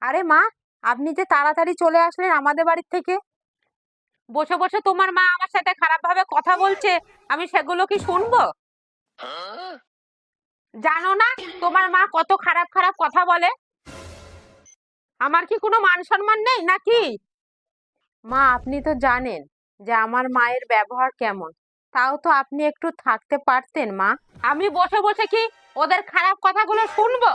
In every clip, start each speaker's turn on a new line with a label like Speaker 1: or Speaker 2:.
Speaker 1: আরে মা, আপনি যে তাড়াতাড়ি চলে আসলেন আমাদের বাড়ির থেকে। বসে বসে তোমার মা আমার সাথে খারাপ ভাবে কথা বলছে, আমি সেগুলো কি শুনবো? জানো না তোমার মা কত খারাপ খারাপ কথা বলে? আমার কি কোনো মান সম্মান নেই নাকি? মা, আপনি তো জানেন যে আমার মায়ের ব্যবহার কেমন, তাও তো আপনি একটু থাকতে পারতেন মা। আমি বসে বসে কি ওদের খারাপ কথাগুলো শুনবো?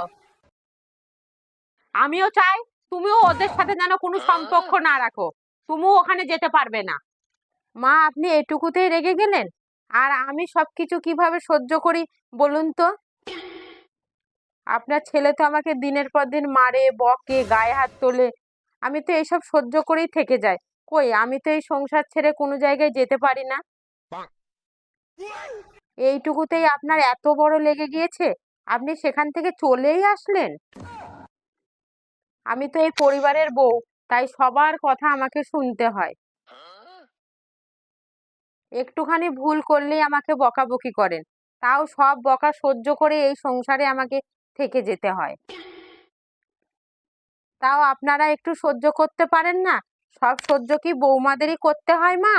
Speaker 1: আমিও চাই তুমিও ওদের সাথে যেন কোনো সম্পর্ক না রাখো, তুমিও ওখানে যেতে পারবে না। মা, আপনি এটুকুতেই রেগে গেলেন? আর আমি সবকিছু কিভাবে সহ্য করি বলুন তো? আপনার ছেলে তো আমাকে দিনের পর দিন মারে, বকে, গায়ে হাত তোলে। আমি তো এইসব সহ্য করেই থেকে যাই। কই, আমি তো এই সংসার ছেড়ে কোনো জায়গায় যেতে পারি না। এইটুকুতেই আপনার এত বড় লেগে গিয়েছে, আপনি সেখান থেকে চলেই আসলেন? আমি তো এই পরিবারের বউ, তাই সবার কথা আমাকে শুনতে হয়। একটুখানি ভুল করলেই আমাকে বকাবকি করেন, তাও সব বকা সহ্য করে এই সংসারে আমাকে থেকে যেতে হয়। তাও আপনারা একটু সহ্য করতে পারেন না? সব সহ্য কি বৌমাদেরই করতে হয় মা?